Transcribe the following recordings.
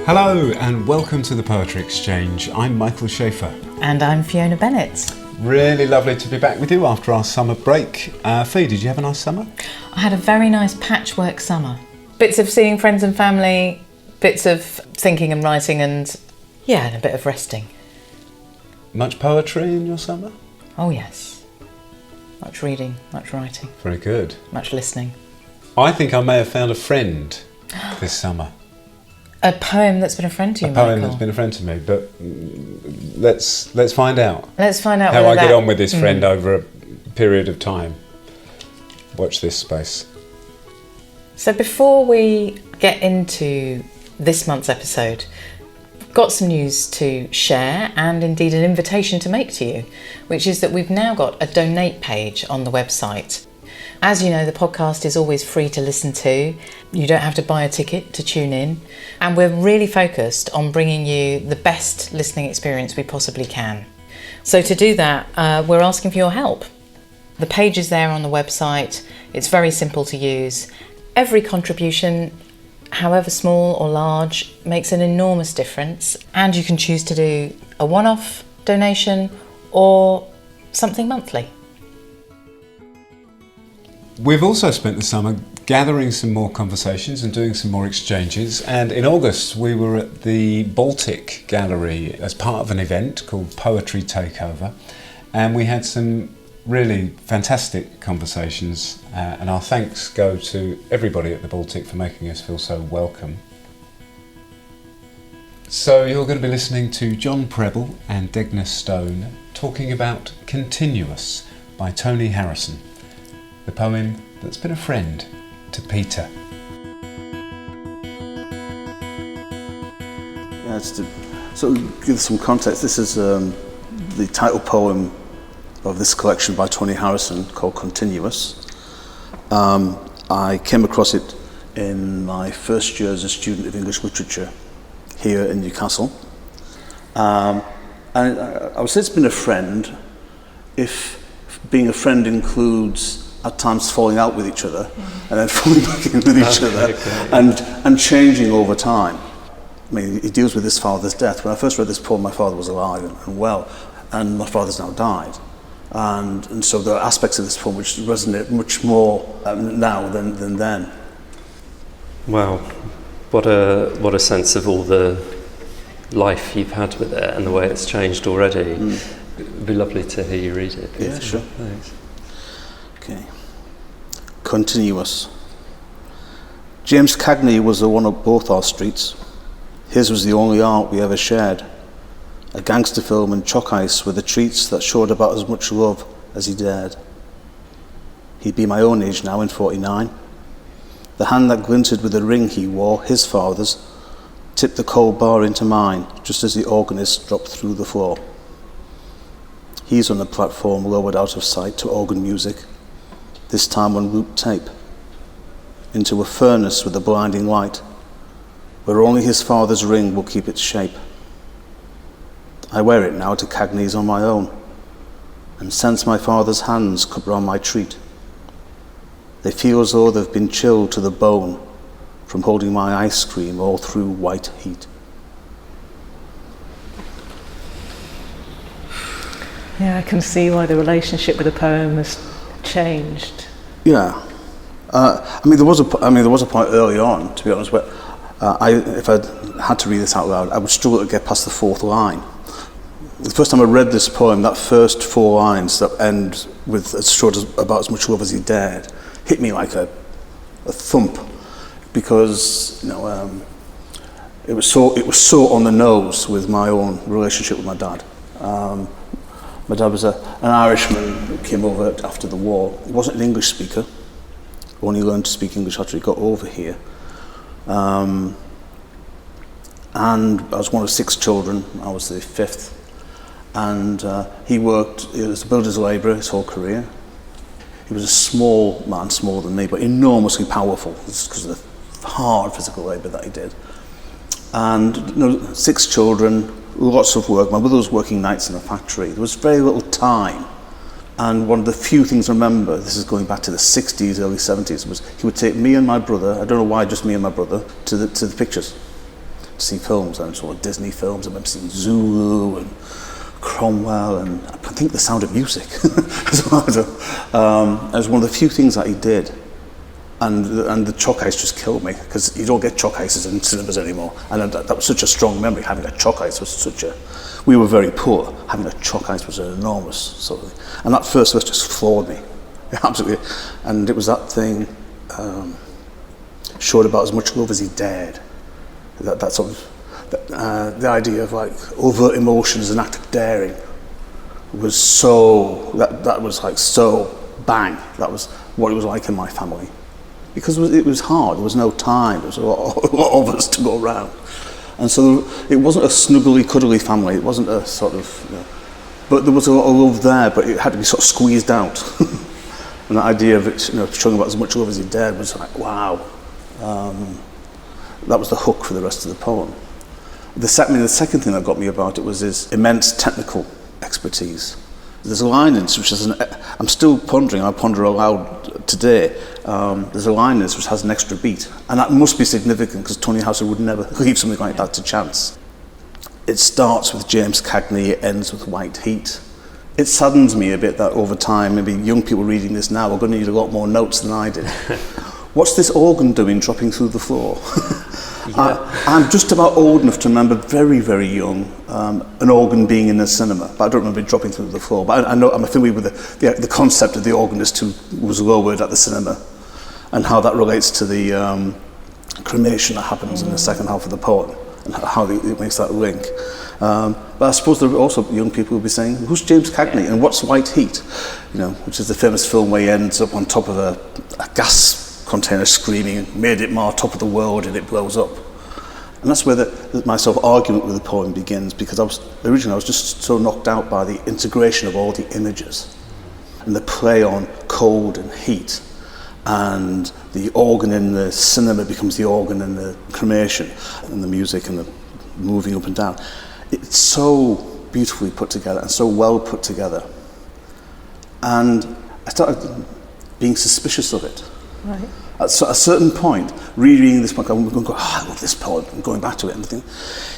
Hello and welcome to the Poetry Exchange. I'm Michael Schaefer. And I'm Fiona Bennett. Really lovely to be back with you after our summer break. Fee, did you have a nice summer? I had a very nice patchwork summer. Bits of seeing friends and family, bits of thinking and writing and a bit of resting. Much poetry in your summer? Oh yes. Much reading, much writing. Very good. Much listening. I think I may have found a friend this summer. A poem that's been a friend to you, Michael. A poem that's been a friend to me, but let's find out. Let's find out how I get on with this friend over a period of time. Watch this space. So before we get into this month's episode, I've got some news to share and indeed an invitation to make to you, which is that we've now got a donate page on the website. As you know, the podcast is always free to listen to. You don't have to buy a ticket to tune in. And we're really focused on bringing you the best listening experience we possibly can. So to do that, we're asking for your help. The page is there on the website. It's very simple to use. Every contribution, however small or large, makes an enormous difference. And you can choose to do a one-off donation or something monthly. We've also spent the summer gathering some more conversations and doing some more exchanges, and in August we were at the Baltic Gallery as part of an event called Poetry Takeover, and we had some really fantastic conversations, and our thanks go to everybody at the Baltic for making us feel so welcome. So you're going to be listening to John Prebble and Degna Stone talking about Continuous by Tony Harrison, the poem that's been a friend to Peter. Yeah, just to sort of give some context, this is the title poem of this collection by Tony Harrison called Continuous. I came across it in my first year as a student of English literature here in Newcastle. And I would say it's been a friend if being a friend includes at times falling out with each other and then falling back in with each other and changing over time. I mean, he deals with his father's death. When I first read this poem, my father was alive and well, and my father's now died. And so there are aspects of this poem which resonate much more now than then. Wow, what a sense of all the life you've had with it and the way it's changed already. It'd be lovely to hear you read it. Yeah, sure. Thanks. Okay. Continuous. James Cagney was the one up both our streets. His was the only art we ever shared. A gangster film and choc ice were the treats that showed about as much love as he dared. He'd be my own age now in 49. The hand that glinted with the ring he wore, his father's, tipped the cold bar into mine just as the organist dropped through the floor. He's on the platform lowered out of sight to organ music, this time on loop tape, into a furnace with a blinding light, where only his father's ring will keep its shape. I wear it now to Cagney's on my own, and sense my father's hands cup round my treat. They feel as though they've been chilled to the bone from holding my ice cream all through white heat. Yeah, I can see why the relationship with the poem has changed. Yeah, I mean there was a point early on, to be honest, where if I had to read this out loud, I would struggle to get past the fourth line. The first time I read this poem, that first four lines that end with "as short as about as much love as he dared," hit me like a thump, because it was so on the nose with my own relationship with my dad. My dad was an Irishman who came over after the war. He wasn't an English speaker. Only learned to speak English after he got over here. And I was one of 6 children. I was the 5th. And he worked as a builder's labourer his whole career. He was a small man, smaller than me, but enormously powerful because of the hard physical labour that he did. And 6 children, lots of work. My brother was working nights in a factory. There was very little time. And one of the few things I remember, this is going back to the 60s, early 70s, was he would take me and my brother, I don't know why just me and my brother, to the pictures. see films, and sort of Disney films. I remember seeing Zulu and Cromwell, and I think The Sound of Music as well. It was one of the few things that he did. And the choc ice just killed me, because you don't get choc ices in cinemas anymore. And that was such a strong memory. Having a choc ice was we were very poor. Having a choc ice was an enormous sort of thing. And that first verse just floored me, absolutely. And it was that thing, showed about as much love as he dared. That sort of, the idea of like overt emotion as an act of daring was so, that was like so bang. That was what it was like in my family. Because it was hard, there was no time, there was a lot of us to go around. And so it wasn't a snuggly, cuddly family, it wasn't a sort of, but there was a lot of love there, but it had to be sort of squeezed out. And the idea of it, showing about as much love as he dared was like, wow. That was the hook for the rest of the poem. The second thing that got me about it was his immense technical expertise. There's a line in this which is I'm still pondering, I ponder aloud today. There's a line in this which has an extra beat, and that must be significant because Tony Houser would never leave something like that to chance. It starts with James Cagney, it ends with White Heat. It saddens me a bit that over time, maybe young people reading this now are going to need a lot more notes than I did. What's this organ doing dropping through the floor? Yeah. I'm just about old enough to remember very, very young an organ being in a cinema, but I don't remember it dropping through the floor. But I know I'm familiar with the concept of the organist who was lowered at the cinema and how that relates to the cremation that happens in the second half of the poem and how it makes that link. But I suppose there are also young people who will be saying, who's James Cagney and what's White Heat? Which is the famous film where he ends up on top of a gas container screaming, made it my top of the world, and it blows up. And that's where my sort of argument with the poem begins, because originally I was just so knocked out by the integration of all the images and the play on cold and heat, and the organ in the cinema becomes the organ in the cremation, and the music and the moving up and down. It's so beautifully put together and so well put together. And I started being suspicious of it. Right. At a certain point, rereading this book, I'm going to go, I love this poem, and going back to it and thinking,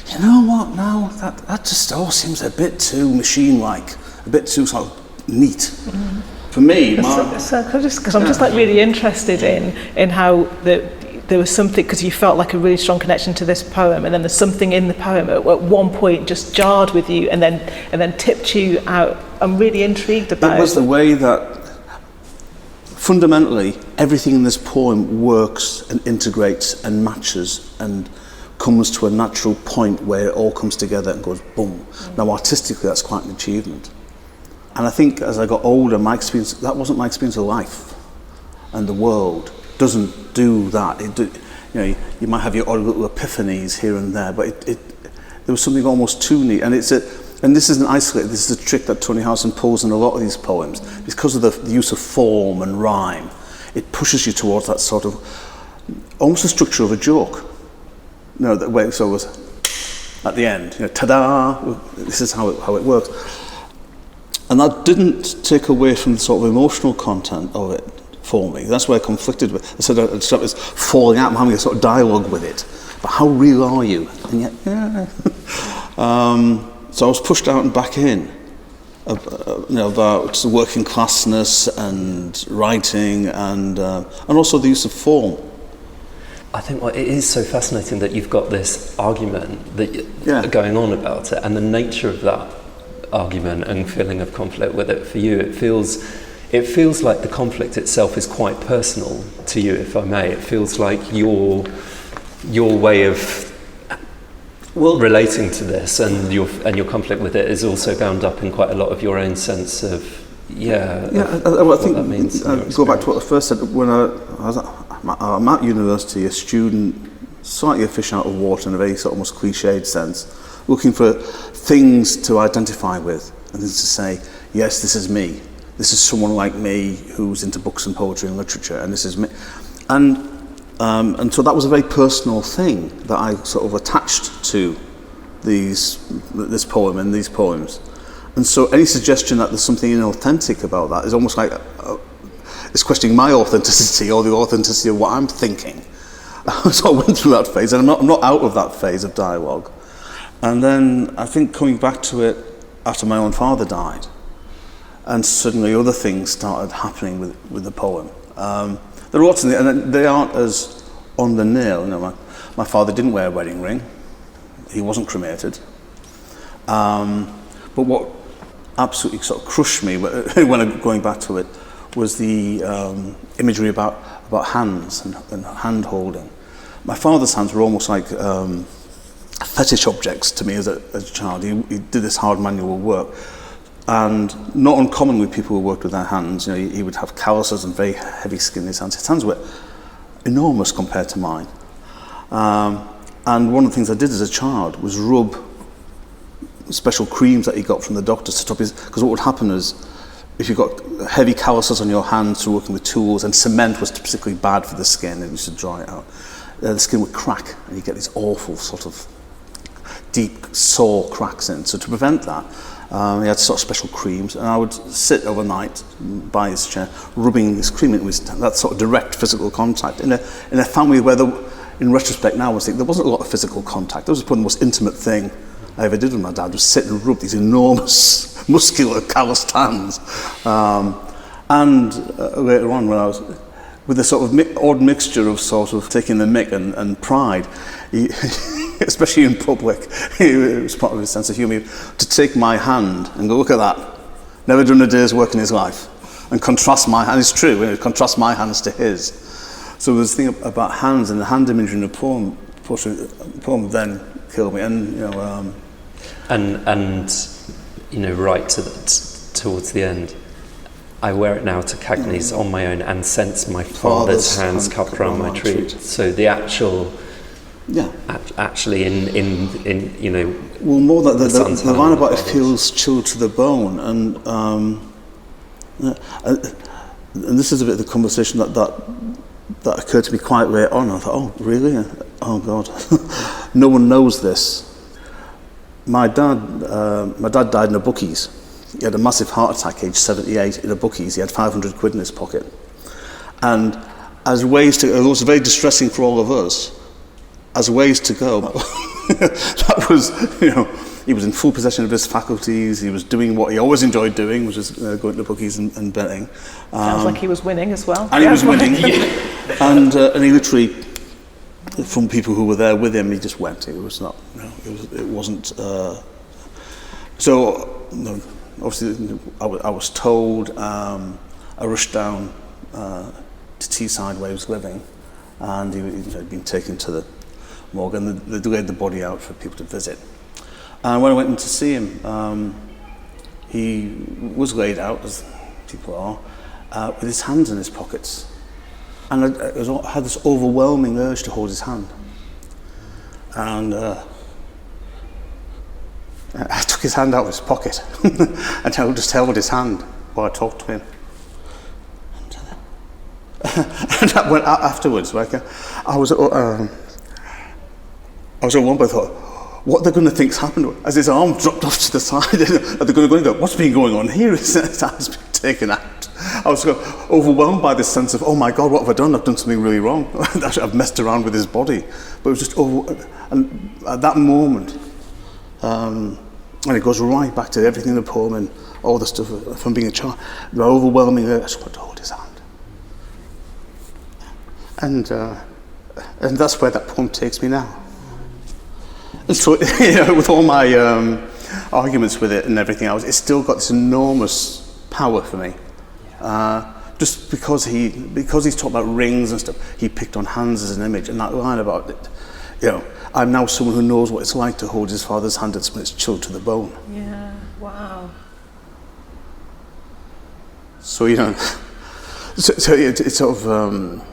you know what, now that just all seems a bit too machine-like, a bit too sort of neat. Mm-hmm. For me, because I'm just like really interested in how there was something, because you felt like a really strong connection to this poem, and then there's something in the poem at one point just jarred with you and then tipped you out. I'm really intrigued about it. It was the way that fundamentally, everything in this poem works and integrates and matches and comes to a natural point where it all comes together and goes boom. Now, artistically, that's quite an achievement. And I think as I got older, that wasn't my experience of life. And the world doesn't do that. You might have your odd little epiphanies here and there, but there was something almost too neat. And this isn't isolated, this is a trick that Tony Houser pulls in a lot of these poems. Because of the use of form and rhyme, it pushes you towards that sort of, almost the structure of a joke. That way it was at the end, ta-da, this is how it works. And that didn't take away from the sort of emotional content of it for me. That's where I conflicted with. I said I was falling out, I'm having a sort of dialogue with it. But how real are you? And yet, yeah. So I was pushed out and back in, about working classness and writing and also the use of form. I think it is so fascinating that you've got this argument going on about it, and the nature of that argument and feeling of conflict with it for you. It feels like the conflict itself is quite personal to you, if I may. It feels like your way of relating to this and your conflict with it is also bound up in quite a lot of your own sense of I think that means. Go back to what I first said. When I'm at university, a student, slightly a fish out of water in a very sort of almost cliched sense, looking for things to identify with and things to say, yes, this is me. This is someone like me who's into books and poetry and literature, and this is me. And so that was a very personal thing that I sort of attached to this poem and these poems. And so any suggestion that there's something inauthentic about that is almost like it's questioning my authenticity or the authenticity of what I'm thinking. I went through that phase, and I'm not out of that phase of dialogue. And then I think coming back to it after my own father died, and suddenly other things started happening with the poem. There are lots of, and they aren't as on the nail. You know, my father didn't wear a wedding ring. He wasn't cremated. But what absolutely sort of crushed me when I'm going back to it was the imagery about hands and hand holding. My father's hands were almost like fetish objects to me as a child. He did this hard manual work, and not uncommon with people who worked with their hands. You know, he would have calluses and very heavy skin in his hands. His hands were enormous compared to mine. And one of the things I did as a child was rub special creams that he got from the doctors to stop his, because what would happen is if you got heavy calluses on your hands through working with tools, and cement was particularly bad for the skin, and you should dry it out, the skin would crack and you get these awful sort of deep sore cracks in. So to prevent that, he had sort of special creams, and I would sit overnight by his chair rubbing this cream. It was that sort of direct physical contact in a family where in retrospect now I think there wasn't a lot of physical contact. That was probably the most intimate thing I ever did with my dad, was sit and rub these enormous muscular calloused hands. And later on, when I was with a sort of odd mixture of sort of taking the mick and pride, especially in public, it was part of his sense of humour, to take my hand and go, look at that, never done a day's work in his life, and contrast my hand. It's true, contrast my hands to his. So there's this thing about hands, and the hand imagery in the poem then killed me, and you know. And you know, right towards the end, I wear it now to Cagney's on my own, and sense my father's hands cupped around my treat. So the actual, actually in you know. Well, more that the line about it feels chilled to the bone, and this is a bit of the conversation that occurred to me quite late on. I thought, oh, really? Oh, God. No one knows this. My dad died in a bookies. He had a massive heart attack, age 78, in a bookies. He had 500 quid in his pocket. And as ways to, it was very distressing for all of us, as ways to go, that was, you know, he was in full possession of his faculties. He was doing what he always enjoyed doing, which is going to bookies and betting. Sounds like he was winning as well. And he was winning. And he literally, from people who were there with him, he just went. It was not, you know, it wasn't. So, no, obviously, I was told. I rushed down to Teesside where he was living, and he had been taken to the morgue, and they laid the body out for people to visit. And when I went in to see him, he was laid out, as people are, with his hands in his pockets. And I had this overwhelming urge to hold his hand. And I took his hand out of his pocket and I just held his hand while I talked to him. And that went afterwards. Like, I was at one point, I thought, what they're going to think's happened? As his arm dropped off to the side, are they going to go and go, what's been going on here? His hand's been taken out. I was overwhelmed by this sense of, oh my God, what have I done? I've done something really wrong. I've messed around with his body. But it was just and at that moment, and it goes right back to everything in the poem and all the stuff from being a child, the overwhelming urge, I just want to hold his hand. And that's where that poem takes me now. And so, you know, with all my arguments with it and everything else, it's still got this enormous power for me. Just because he's talked about rings and stuff, he picked on hands as an image, and that line about it, you know, I'm now someone who knows what it's like to hold his father's hand when it's chilled to the bone. Yeah, wow. So, you know, so it's sort of,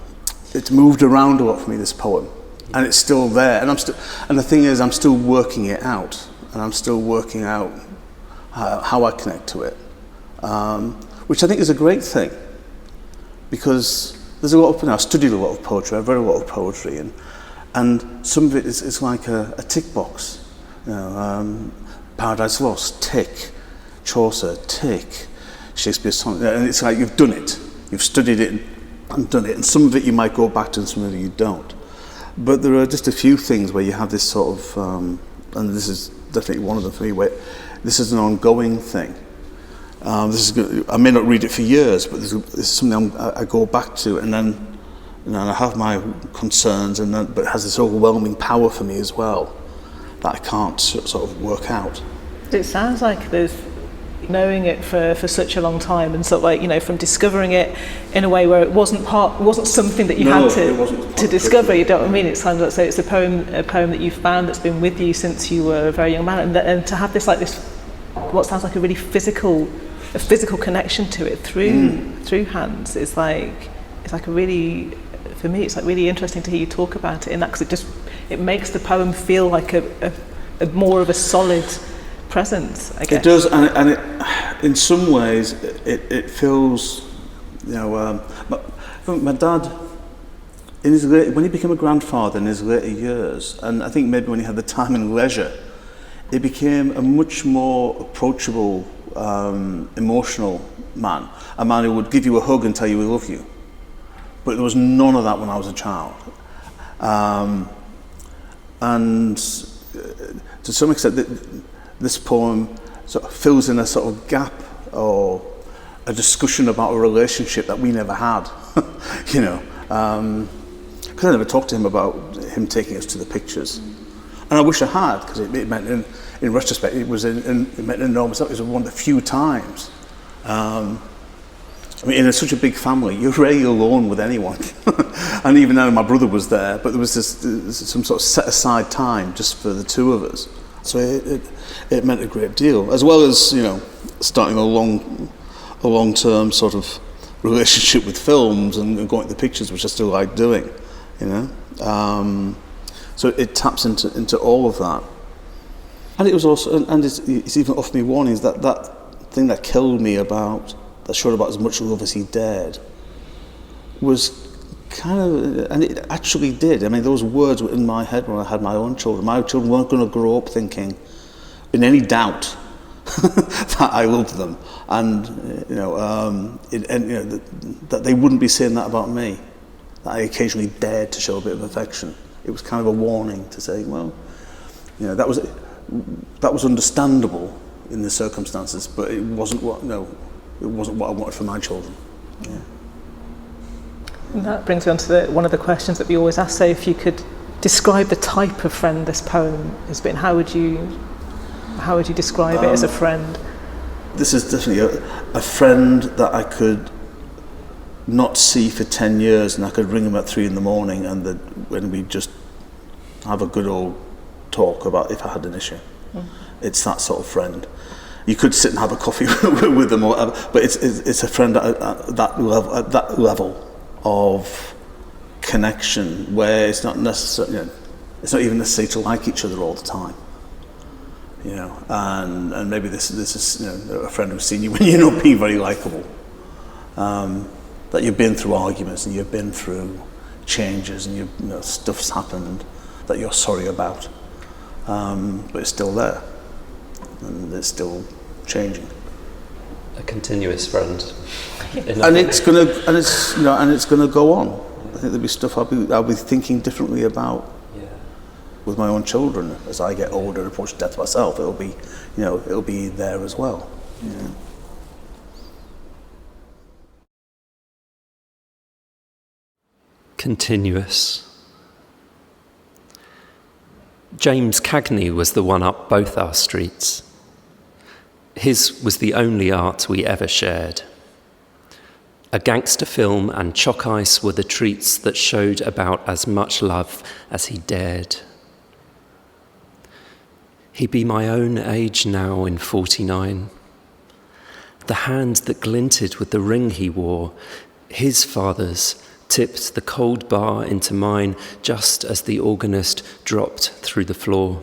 it's moved around a lot for me, this poem, and it's still there, and the thing is, I'm still working it out, and I'm still working out how I connect to it. Which I think is a great thing, because there's a lot of, I've studied a lot of poetry, I've read a lot of poetry, and some of it is like a tick box. You know, Paradise Lost, tick. Chaucer, tick. Shakespeare's sonnet, and it's like you've done it, you've studied it and done it, and some of it you might go back to and some of it you don't. But there are just a few things where you have this sort of, and this is definitely one of them for me, where this is an ongoing thing. I may not read it for years, but this is something I go back to, and then I have my concerns, but it has this overwhelming power for me as well that I can't sort of work out. It sounds like there's knowing it for such a long time, and sort of like, from discovering it in a way where it wasn't something that you had to discover. You know what I mean? It sounds like, so it's a poem that you found that's been with you since you were a very young man, and to have this what sounds like a really physical connection to it through hands is like a really, for me, it's like really interesting to hear you talk about it in that, because it makes the poem feel like a more of a solid presence, I guess. It does, and it, in some ways, it feels, my dad, when he became a grandfather in his later years, and I think maybe when he had the time and leisure, it became a much more approachable, emotional man, a man who would give you a hug and tell you he loved you. But there was none of that when I was a child. And to some extent, this poem sort of fills in a sort of gap or a discussion about a relationship that we never had, because I never talked to him about him taking us to the pictures. And I wish I had, because it meant, in retrospect, it meant an enormous, it was one of the few times. In such a big family, you're rarely alone with anyone. And even though my brother was there, but there was some sort of set aside time just for the two of us. So it meant a great deal, as well as, starting a long-term sort of relationship with films and going to the pictures, which I still like doing, So it taps into all of that. And it was also, and it's even offered me warnings that thing that killed me that showed about as much love as he dared, was kind of, and it actually did. I mean, those words were in my head when I had my own children. My children weren't going to grow up thinking, in any doubt, that I loved them, and that they wouldn't be saying that about me. That I occasionally dared to show a bit of affection. It was kind of a warning to say, well, that was understandable in the circumstances, but it wasn't what I wanted for my children. Yeah. And that brings me on to one of the questions that we always ask. So, if you could describe the type of friend this poem has been, how would you describe it as a friend? This is definitely a friend that I could not see for 10 years, and I could ring him at 3 a.m, and when we just have a good old talk about if I had an issue. It's that sort of friend. You could sit and have a coffee with them or whatever, but it's a friend at that level of connection where it's not necessarily, it's not even necessary to like each other all the time, and maybe this is a friend who's seen you when you're not being very likable, that you've been through arguments and you've been through changes and stuff's happened that you're sorry about, but it's still there and it's still changing. A continuous friend. And it's gonna go on. I think there'll be stuff I'll be thinking differently about. Yeah. With my own children as I get older and approach death myself. It'll be there as well. Yeah. Continuous. James Cagney was the one up both our streets. His was the only art we ever shared. A gangster film and choc ice were the treats that showed about as much love as he dared. He'd be my own age now in 49. The hand that glinted with the ring he wore, his father's, tipped the cold bar into mine just as the organist dropped through the floor.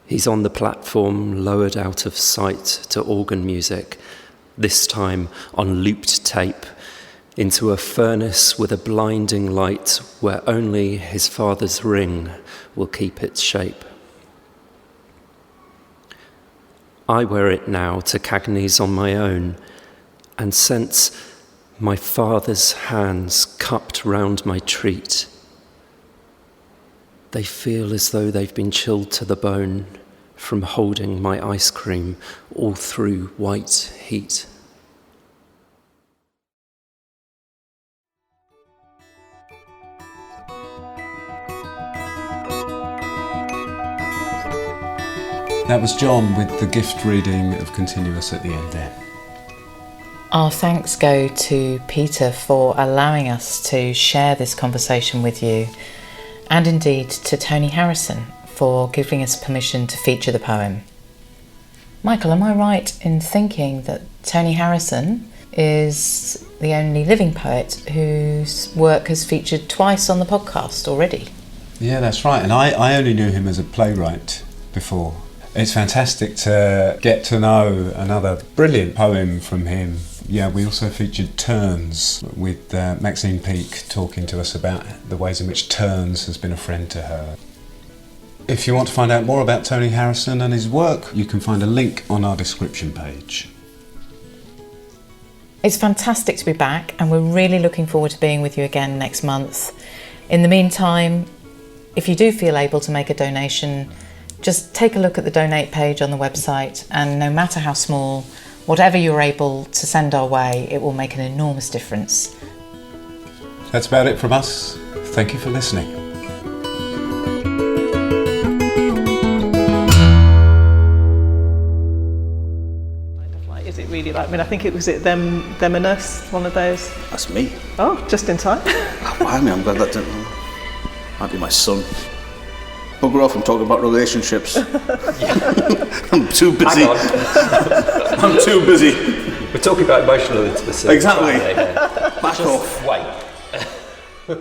He's on the platform, lowered out of sight to organ music, this time on looped tape, into a furnace with a blinding light where only his father's ring will keep its shape. I wear it now to Cagney's on my own, and sense My father's hands cupped round my treat. They feel as though they've been chilled to the bone from holding my ice cream all through white heat. That was John with the gift reading of Continuous at the end there. Our thanks go to Peter for allowing us to share this conversation with you, and indeed to Tony Harrison for giving us permission to feature the poem. Michael, am I right in thinking that Tony Harrison is the only living poet whose work has featured twice on the podcast already? Yeah, that's right. And I only knew him as a playwright before. It's fantastic to get to know another brilliant poem from him. Yeah, we also featured Turns with Maxine Peake talking to us about the ways in which Turns has been a friend to her. If you want to find out more about Tony Harrison and his work, you can find a link on our description page. It's fantastic to be back, and we're really looking forward to being with you again next month. In the meantime, if you do feel able to make a donation, just take a look at the donate page on the website, and no matter how small, whatever you're able to send our way, it will make an enormous difference. That's about it from us. Thank you for listening. Is it really like, I mean, I think it was them and us, one of those. That's me. Oh, just in time. Why me? I'm glad that didn't. Might be my son. Bugger off, I'm talking about relationships. I'm too busy. I'm too busy. We're talking about emotional intimacy. Exactly. Back off. Wait.